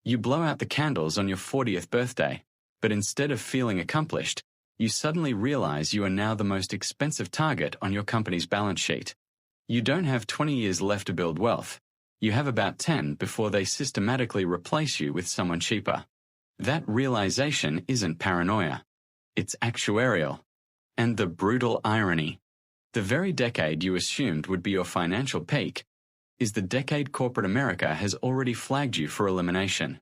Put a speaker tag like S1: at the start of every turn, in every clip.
S1: You blow out the candles on your 40th birthday, but instead of feeling accomplished, you suddenly realize you are now the most expensive target on your company's balance sheet. You don't have 20 years left to build wealth. You have about 10 before they systematically replace you with someone cheaper. That realization isn't paranoia. It's actuarial. And the brutal irony. The very decade you assumed would be your financial peak is the decade corporate America has already flagged you for elimination.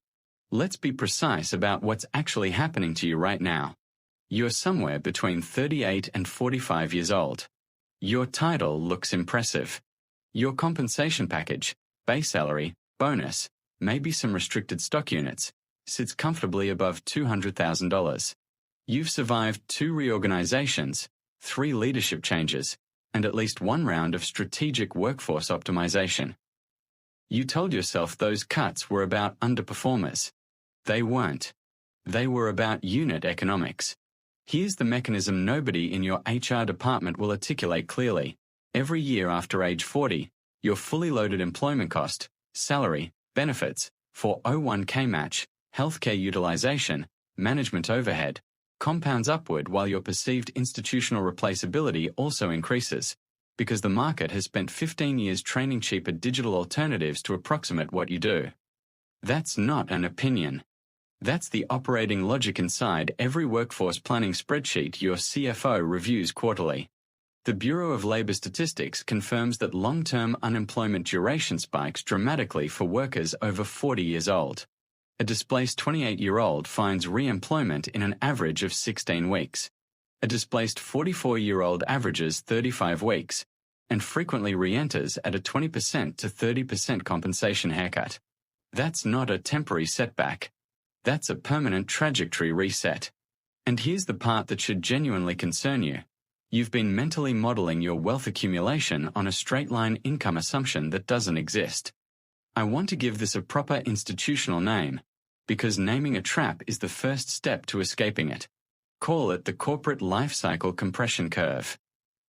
S1: Let's be precise about what's actually happening to you right now. You're somewhere between 38 and 45 years old. Your title looks impressive. Your compensation package, base salary, bonus, maybe some restricted stock units, sits comfortably above $200,000. You've survived 2 reorganizations, 3 leadership changes, and at least 1 round of strategic workforce optimization. You told yourself those cuts were about underperformers. They weren't. They were about unit economics. Here's the mechanism nobody in your HR department will articulate clearly. Every year after age 40, your fully loaded employment cost, salary, benefits, 401k match, healthcare utilization, management overhead, compounds upward while your perceived institutional replaceability also increases, because the market has spent 15 years training cheaper digital alternatives to approximate what you do. That's not an opinion. That's the operating logic inside every workforce planning spreadsheet your CFO reviews quarterly. The Bureau of Labor Statistics confirms that long-term unemployment duration spikes dramatically for workers over 40 years old. A displaced 28-year-old finds re-employment in an average of 16 weeks. A displaced 44-year-old averages 35 weeks, and frequently re-enters at a 20% to 30% compensation haircut. That's not a temporary setback. That's a permanent trajectory reset. And here's the part that should genuinely concern you. You've been mentally modeling your wealth accumulation on a straight-line income assumption that doesn't exist. I want to give this a proper institutional name, because naming a trap is the first step to escaping it. Call it the corporate lifecycle compression curve.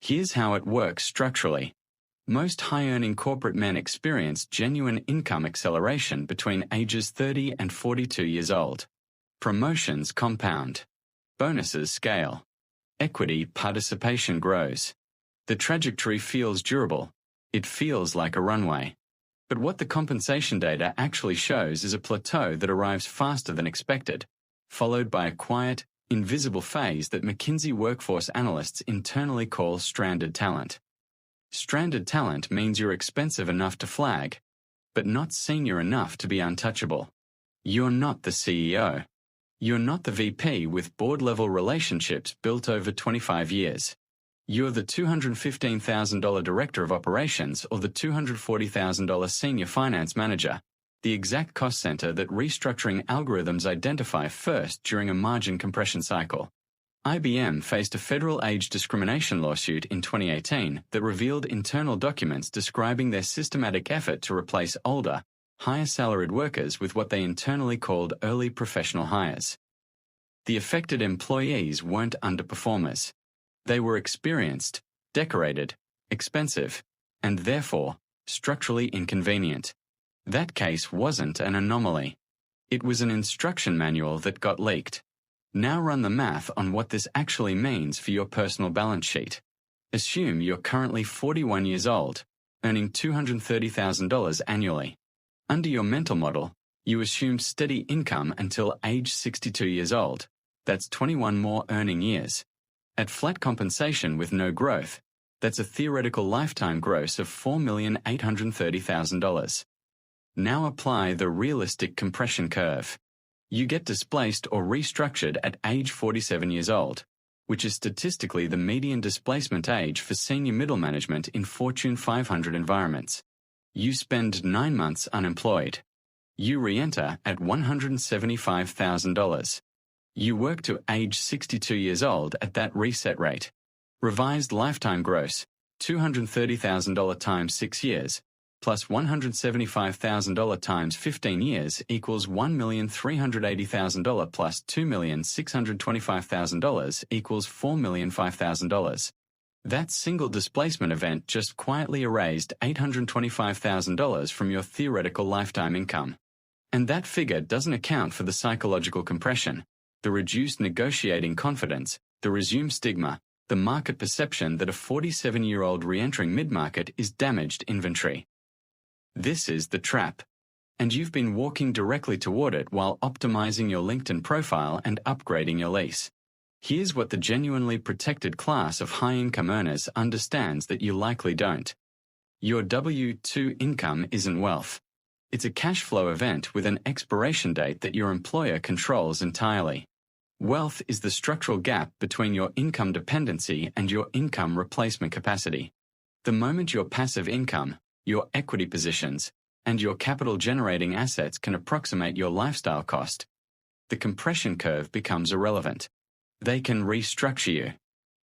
S1: Here's how it works structurally. Most high-earning corporate men experience genuine income acceleration between ages 30 and 42 years old. Promotions compound. Bonuses scale. Equity participation grows. The trajectory feels durable. It feels like a runway. But what the compensation data actually shows is a plateau that arrives faster than expected, followed by a quiet, invisible phase that McKinsey workforce analysts internally call stranded talent. Stranded talent means you're expensive enough to flag, but not senior enough to be untouchable. You're not the CEO. You're not the VP with board-level relationships built over 25 years. You're the $215,000 director of operations or the $240,000 senior finance manager, the exact cost center that restructuring algorithms identify first during a margin compression cycle. IBM faced a federal age discrimination lawsuit in 2018 that revealed internal documents describing their systematic effort to replace older, higher-salaried workers with what they internally called early professional hires. The affected employees weren't underperformers. They were experienced, decorated, expensive, and therefore, structurally inconvenient. That case wasn't an anomaly. It was an instruction manual that got leaked. Now run the math on what this actually means for your personal balance sheet. Assume you're currently 41 years old, earning $230,000 annually. Under your mental model, you assume steady income until age 62 years old. That's 21 more earning years. At flat compensation with no growth, that's a theoretical lifetime gross of $4,830,000. Now apply the realistic compression curve. You get displaced or restructured at age 47 years old, which is statistically the median displacement age for senior middle management in Fortune 500 environments. You spend 9 months unemployed. You re-enter at $175,000. You work to age 62 years old at that reset rate. Revised lifetime gross, $230,000 times 6 years, plus $175,000 times 15 years equals $1,380,000 plus $2,625,000 equals $4,005,000. That single displacement event just quietly erased $825,000 from your theoretical lifetime income. And that figure doesn't account for the psychological compression, the reduced negotiating confidence, the resumed stigma, the market perception that a 47-year-old re-entering mid-market is damaged inventory. This is the trap. And you've been walking directly toward it while optimizing your LinkedIn profile and upgrading your lease. Here's what the genuinely protected class of high-income earners understands that you likely don't. Your W-2 income isn't wealth. It's a cash flow event with an expiration date that your employer controls entirely. Wealth is the structural gap between your income dependency and your income replacement capacity. The moment your passive income, your equity positions, and your capital-generating assets can approximate your lifestyle cost, the compression curve becomes irrelevant. They can restructure you.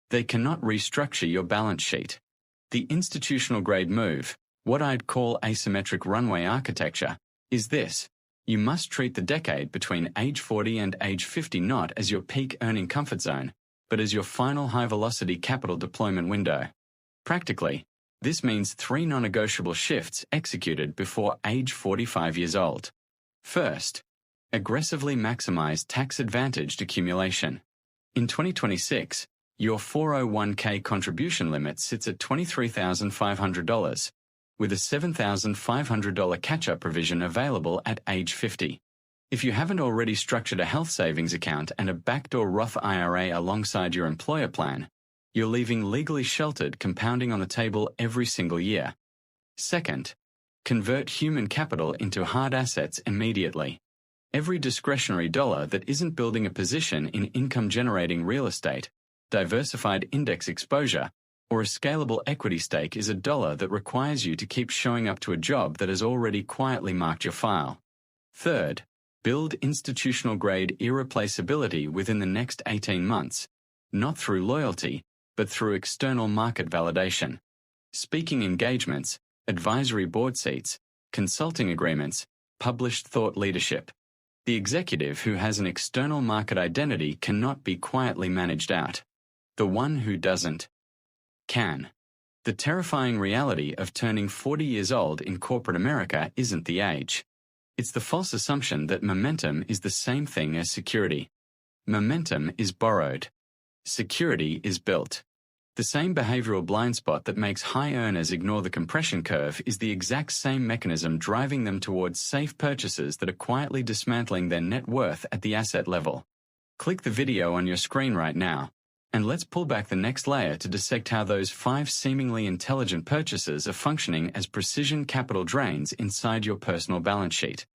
S1: They cannot restructure your balance sheet. The institutional-grade move, what I'd call asymmetric runway architecture, is this. You must treat the decade between age 40 and age 50 not as your peak earning comfort zone, but as your final high-velocity capital deployment window. Practically, this means 3 non-negotiable shifts executed before age 45 years old. First, aggressively maximize tax-advantaged accumulation. In 2026, your 401k contribution limit sits at $23,500, with a $7,500 catch-up provision available at age 50. If you haven't already structured a health savings account and a backdoor Roth IRA alongside your employer plan, you're leaving legally sheltered compounding on the table every single year. Second, convert human capital into hard assets immediately. Every discretionary dollar that isn't building a position in income-generating real estate, diversified index exposure, or a scalable equity stake is a dollar that requires you to keep showing up to a job that has already quietly marked your file. Third, build institutional-grade irreplaceability within the next 18 months, not through loyalty, but through external market validation. Speaking engagements, advisory board seats, consulting agreements, published thought leadership. The executive who has an external market identity cannot be quietly managed out. The one who doesn't can. The terrifying reality of turning 40 years old in corporate America isn't the age. It's the false assumption that momentum is the same thing as security. Momentum is borrowed. Security is built. The same behavioral blind spot that makes high earners ignore the compression curve is the exact same mechanism driving them towards safe purchases that are quietly dismantling their net worth at the asset level. Click the video on your screen right now, and let's pull back the next layer to dissect how those 5 seemingly intelligent purchases are functioning as precision capital drains inside your personal balance sheet.